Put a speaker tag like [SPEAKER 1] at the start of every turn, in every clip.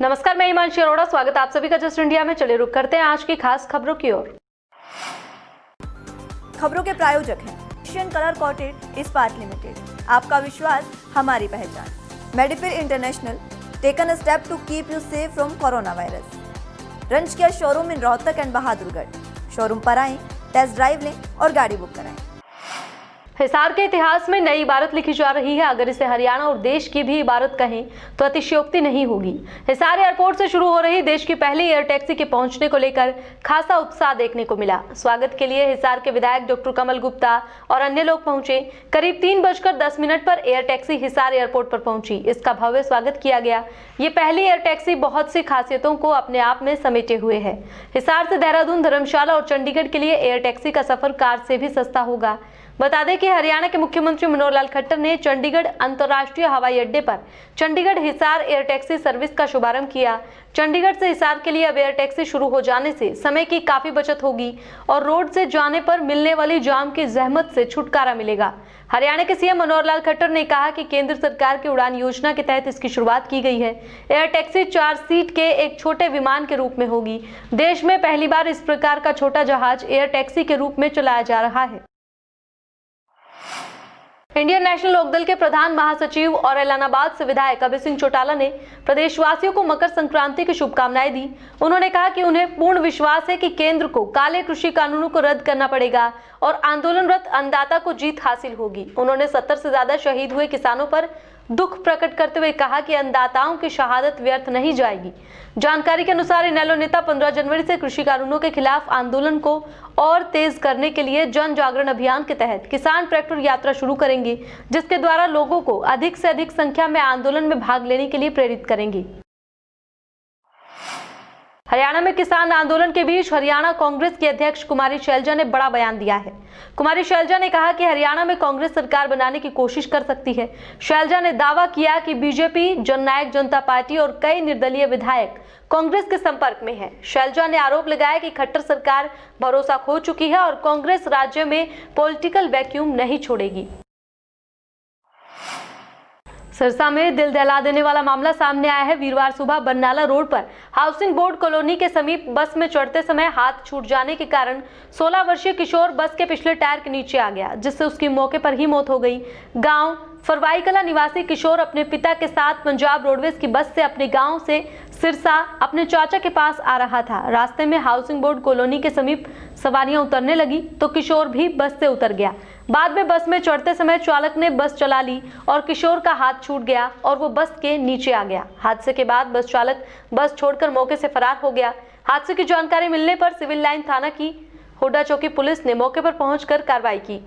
[SPEAKER 1] नमस्कार, मैं हिमांशी अरोड़ा, स्वागत है आप सभी का जस्ट इंडिया में। चलिए रुक करते हैं आज की खास खबरों की ओर।
[SPEAKER 2] खबरों के प्रायोजक हैं एशियन कलर कोटेड इस्पात लिमिटेड। आपका विश्वास हमारी पहचान। मेडिफिर international taken a step to keep you safe from corona virus. रंज किया showroom in Rohtak and Bahadurgarh. Showroom पर आएं, टेस्ट ड्राइव लें और गाड़ी बुक कराएं।
[SPEAKER 1] हिसार के इतिहास में नई इबारत लिखी जा रही है। अगर इसे हरियाणा और देश की भी इबारत कहें तो अतिशयोक्ति नहीं होगी। हिसार एयरपोर्ट से शुरू हो रही देश की पहली एयर टैक्सी के पहुंचने को लेकर खासा उत्साह देखने को मिला। स्वागत के लिए हिसार के विधायक डॉक्टर कमल गुप्ता और अन्य लोग पहुंचे। करीब 3:10 पर एयर टैक्सी हिसार एयरपोर्ट पर पहुंची। इसका भव्य स्वागत किया गया। ये पहली एयर टैक्सी बहुत सी खासियतों को अपने आप में समेटे हुए है। हिसार से देहरादून, धर्मशाला और चंडीगढ़ के लिए एयर टैक्सी का सफर कार से भी सस्ता होगा। बता दें कि हरियाणा के मुख्यमंत्री मनोहर लाल खट्टर ने चंडीगढ़ अंतर्राष्ट्रीय हवाई अड्डे पर Chandigarh Hisar air taxi service का शुभारंभ किया। चंडीगढ़ से हिसार के लिए अब एयर टैक्सी शुरू हो जाने से समय की काफी बचत होगी और रोड से जाने पर मिलने वाली जाम की जहमत से छुटकारा मिलेगा। हरियाणा के सीएम मनोहर लाल खट्टर ने कहा कि केंद्र सरकार की उड़ान योजना के तहत इसकी शुरुआत की गई है। एयर टैक्सी 4 सीट के एक छोटे विमान के रूप में होगी। देश में पहली बार इस प्रकार का छोटा जहाज एयर टैक्सी के रूप में चलाया जा रहा है। इंडियन नेशनल लोकदल के प्रधान महासचिव और ऐलानाबाद से विधायक अभय सिंह चौटाला ने प्रदेशवासियों को मकर संक्रांति की शुभकामनाएं दी। उन्होंने कहा कि उन्हें पूर्ण विश्वास है कि केंद्र को काले कृषि कानूनों को रद्द करना पड़ेगा और आंदोलनरत अन्नदाता को जीत हासिल होगी। उन्होंने 70 से ज्यादा शहीद हुए किसानों पर दुख प्रकट करते हुए कहा कि अन्नदाताओं की शहादत व्यर्थ नहीं जाएगी। जानकारी के अनुसार इनेलो नेता 15 जनवरी से कृषि कानूनों के खिलाफ आंदोलन को और तेज करने के लिए जन जागरण अभियान के तहत किसान ट्रैक्टर यात्रा शुरू करेंगे, जिसके द्वारा लोगों को अधिक से अधिक संख्या में आंदोलन में भाग लेने के लिए प्रेरित करेंगे। हरियाणा में किसान आंदोलन के बीच हरियाणा कांग्रेस की अध्यक्ष कुमारी शैलजा ने बड़ा बयान दिया है। कुमारी शैलजा ने कहा कि हरियाणा में कांग्रेस सरकार बनाने की कोशिश कर सकती है। शैलजा ने दावा किया कि बीजेपी, जननायक जनता पार्टी और कई निर्दलीय विधायक कांग्रेस के संपर्क में है। शैलजा ने आरोप लगाया कि खट्टर सरकार भरोसा खो चुकी है और कांग्रेस राज्य में पॉलिटिकल वैक्यूम नहीं छोड़ेगी। सिरसा में दिल दहला देने वाला मामला सामने आया है। वीरवार सुबह बरनाला रोड पर हाउसिंग बोर्ड कॉलोनी के समीप बस में चढ़ते समय हाथ छूट जाने के कारण 16 वर्षीय किशोर बस के पिछले टायर के नीचे आ गया, जिससे उसकी मौके पर ही मौत हो गई। गांव फरवाई कला निवासी किशोर अपने पिता के साथ पंजाब रोडवेज की बस से अपने गांव से सिरसा अपने चाचा के पास आ रहा था। रास्ते में हाउसिंग बोर्ड कॉलोनी के समीप सवारियां उतरने लगी तो किशोर भी बस से उतर गया। बाद में बस में चढ़ते समय चालक ने बस चला ली और किशोर का हाथ छूट गया और वो बस के नीचे आ गया। हादसे के बाद बस चालक बस छोड़कर मौके से फरार हो गया। हादसे की जानकारी मिलने पर सिविल लाइन थाना की हुड्डा चौकी पुलिस ने मौके पर पहुंचकर कार्रवाई की।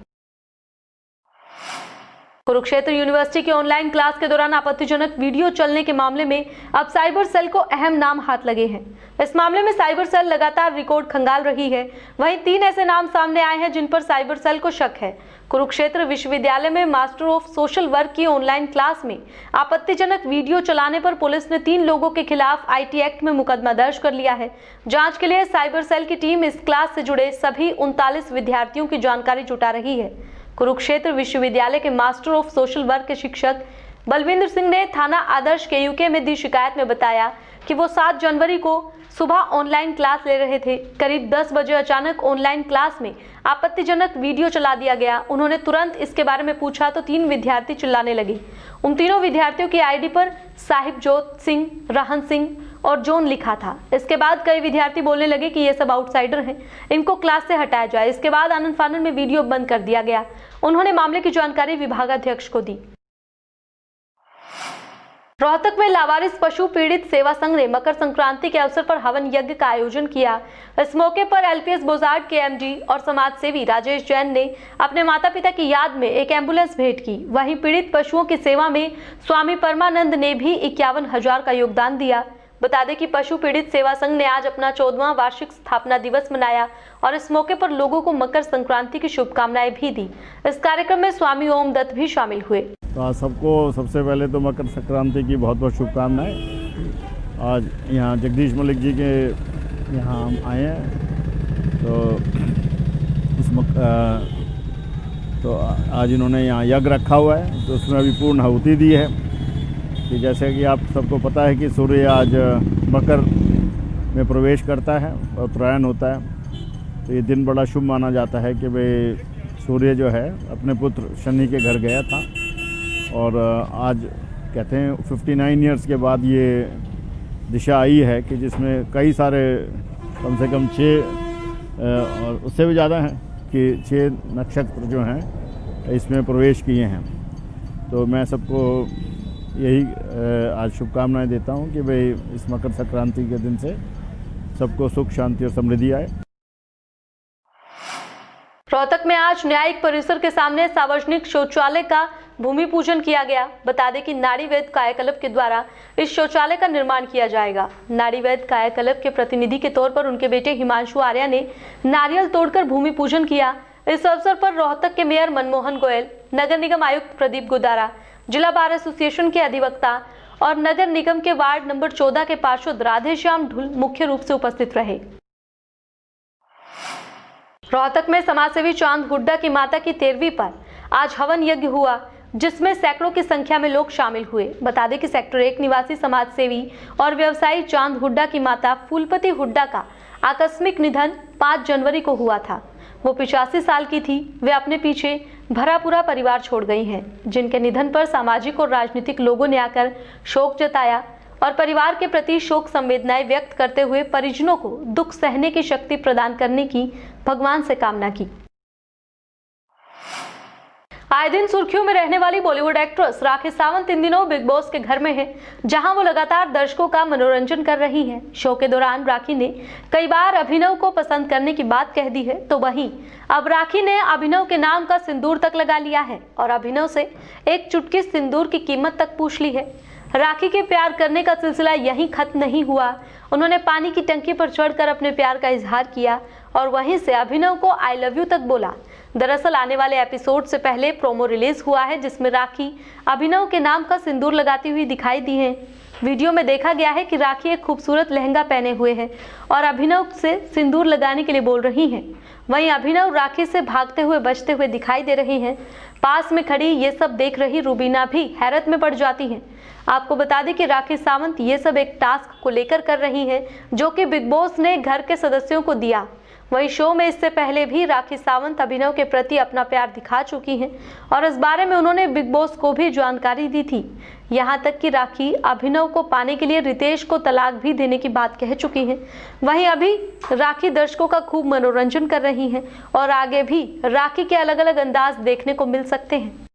[SPEAKER 1] कुरुक्षेत्र यूनिवर्सिटी के ऑनलाइन क्लास के दौरान आपत्तिजनक वीडियो चलने के मामले में अब साइबर सेल को अहम नाम हाथ लगे हैं। इस मामले में साइबर सेल लगातार रिकॉर्ड खंगाल रही है। वहीं 3 ऐसे नाम सामने आए हैं जिन पर साइबर सेल को शक है। कुरुक्षेत्र विश्वविद्यालय में मास्टर ऑफ सोशल वर्क की ऑनलाइन क्लास में आपत्तिजनक वीडियो चलाने पर पुलिस ने 3 लोगों के खिलाफ IT एक्ट में मुकदमा दर्ज कर लिया है। जांच के लिए साइबर सेल की टीम इस क्लास से जुड़े सभी 39 विद्यार्थियों की जानकारी जुटा रही है। कुरुक्षेत्र विश्वविद्यालय के मास्टर ऑफ सोशल वर्क के शिक्षक बलविंदर सिंह ने थाना आदर्श KUK में दी शिकायत में बताया कि वो 7 जनवरी को सुबह ऑनलाइन क्लास ले रहे थे। करीब 10 बजे अचानक ऑनलाइन क्लास में आपत्तिजनक वीडियो चला दिया गया। उन्होंने तुरंत इसके बारे में पूछा तो 3 विद्यार्थी चिल्लाने लगे। उन तीनों विद्यार्थियों की ID पर साहिबजोत सिंह, रहन सिंह और जॉन लिखा था। इसके बाद कई विद्यार्थी बोलने लगे कि ये सब आउटसाइडर हैं, इनको क्लास से हटाया जाए। इसके बाद आनन फानन में वीडियो बंद कर दिया गया। उन्होंने मामले की जानकारी विभागाध्यक्ष को दी। रोहतक में लावारिस पशु पीड़ित सेवा संघ ने मकर संक्रांति के अवसर पर हवन यज्ञ का आयोजन किया। इस मौके पर LPS बोजार्ड के MD और समाज सेवी राजेश जैन ने अपने माता पिता की याद में एक एम्बुलेंस भेंट की। वहीं पीड़ित पशुओं की सेवा में स्वामी परमानंद ने भी 51,000 का योगदान दिया। बता दें कि पशु पीड़ित सेवा संघ ने आज अपना 14वां वार्षिक स्थापना दिवस मनाया और इस मौके पर लोगों को मकर संक्रांति की शुभकामनाएं भी दी। इस कार्यक्रम में स्वामी ओम दत्त भी शामिल हुए।
[SPEAKER 3] तो सबको सबसे पहले तो मकर संक्रांति की बहुत बहुत शुभकामनाएं। आज यहाँ जगदीश मलिक जी के यहाँ हम आए हैं तो आज इन्होंने यहाँ यज्ञ रखा हुआ है तो उसमें अभी पूर्ण आहुति दी है। कि जैसे कि आप सबको पता है कि सूर्य आज मकर में प्रवेश करता है और उत्तरायण होता है, तो ये दिन बड़ा शुभ माना जाता है कि भाई सूर्य जो है अपने पुत्र शनि के घर गया था और आज कहते हैं 59 ईयर्स के बाद ये दिशा आई है कि जिसमें कई सारे कम से कम 6 और उससे भी ज़्यादा हैं कि 6 नक्षत्र जो हैं इसमें प्रवेश किए हैं। तो मैं सबको यही आज शुभकामनाएं देता हूं कि भाई इस मकर संक्रांति के दिन से सबको सुख शांति और समृद्धि आए।
[SPEAKER 1] रोहतक में आज न्यायिक परिसर के सामने सार्वजनिक शौचालय का भूमि पूजन किया गया। बता दें कि नारीवेद कायाकल्प के द्वारा इस शौचालय का निर्माण किया जाएगा। नारीवेद कायाकल्प के प्रतिनिधि के तौर पर उनके बेटे हिमांशु आर्या ने नारियल तोड़कर भूमि पूजन किया। इस अवसर पर रोहतक के मेयर मनमोहन गोयल, नगर निगम आयुक्त प्रदीप गुदारा, जिला बार एसोसिएशन के अधिवक्ता और नगर निगम के वार्ड नंबर 14 के पार्षद राधेश्याम ढुल मुख्य रूप से उपस्थित रहे। रोहतक में समाजसेवी चांद हुड्डा की माता की 13वीं पर आज हवन यज्ञ हुआ, जिसमें सैकड़ों की संख्या में लोग शामिल हुए। बता दें कि सेक्टर 1 निवासी समाजसेवी और व्यवसायी चांद हुड्डा की माता फूलपति हुड्डा का आकस्मिक निधन 5 जनवरी को हुआ था। वो 85 साल की थी। वे अपने पीछे भरा पूरा परिवार छोड़ गई हैं, जिनके निधन पर सामाजिक और राजनीतिक लोगों ने आकर शोक जताया और परिवार के प्रति शोक संवेदनाएं व्यक्त करते हुए परिजनों को दुख सहने की शक्ति प्रदान करने की भगवान से कामना की। आए दिन सुर्खियों में रहने वाली बॉलीवुड एक्ट्रेस राखी सावंत इन दिनों बिग बॉस के घर में है, जहां वो लगातार दर्शकों का मनोरंजन कर रही हैं। शो के दौरान राखी ने कई बार अभिनव को पसंद करने की बात कह दी है, तो वहीं अब राखी ने अभिनव के नाम का सिंदूर तक लगा लिया है और अभिनव से एक चुटकी सिंदूर की कीमत तक पूछ ली है। राखी के प्यार करने का सिलसिला यहीं खत्म नहीं हुआ। उन्होंने पानी की टंकी पर चढ़कर अपने प्यार का इजहार किया और वहीं से अभिनव को आई लव यू तक बोला। दरअसल आने वाले एपिसोड से पहले प्रोमो रिलीज हुआ है, जिसमें राखी अभिनव के नाम का सिंदूर लगाती हुई दिखाई दी है। वीडियो में देखा गया है कि राखी एक खूबसूरत लहंगा पहने हुए है और अभिनव से सिंदूर लगाने के लिए बोल रही हैं। वहीं अभिनव राखी से भागते हुए बचते हुए दिखाई दे रहे हैं। पास में खड़ी ये सब देख रही रुबीना भी हैरत में पड़ जाती हैं। आपको बता दें कि राखी सावंत ये सब एक टास्क को लेकर कर रही हैं, जो कि बिग बॉस ने घर के सदस्यों को दिया। वहीं शो में इससे पहले भी राखी सावंत अभिनव के प्रति अपना प्यार दिखा चुकी हैं और इस बारे में उन्होंने बिग बॉस को भी जानकारी दी थी। यहां तक कि राखी अभिनव को पाने के लिए रितेश को तलाक भी देने की बात कह चुकी हैं। वहीं अभी राखी दर्शकों का खूब मनोरंजन कर रही हैं और आगे भी राखी के अलग अलग अंदाज देखने को मिल सकते हैं।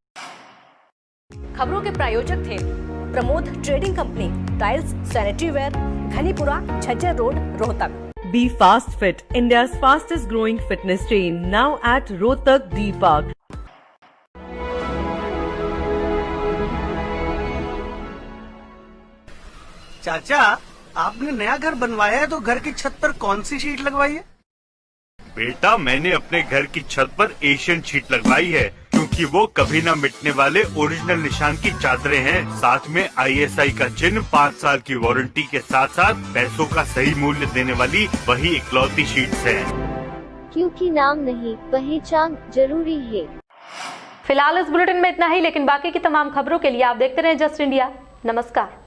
[SPEAKER 4] खबरों के प्रायोजक थे Pramod trading company, tiles, sanitary ware, Ghanipura, Jhajjar road, Rohtak.
[SPEAKER 5] Be Fast Fit, India's fastest growing fitness chain, now at Rohtak D Park.
[SPEAKER 6] चाचा, आपने नया घर बनवाया है तो घर की छत पर कौन सी शीट लगवाई है?
[SPEAKER 7] बेटा, मैंने अपने घर की छत पर एशियन शीट लगवाई है, क्योंकि वो कभी न मिटने वाले ओरिजिनल निशान की चादरें हैं। साथ में ISI का चिन्ह, 5 साल की वारंटी के साथ साथ पैसों का सही मूल्य देने वाली वही इकलौती शीट्स हैं।
[SPEAKER 8] क्योंकि नाम नहीं, पहचान जरूरी है।
[SPEAKER 1] फिलहाल इस बुलेटिन में इतना ही, लेकिन बाकी की तमाम खबरों के लिए आप देखते रहें जस्ट इंडिया। नमस्कार।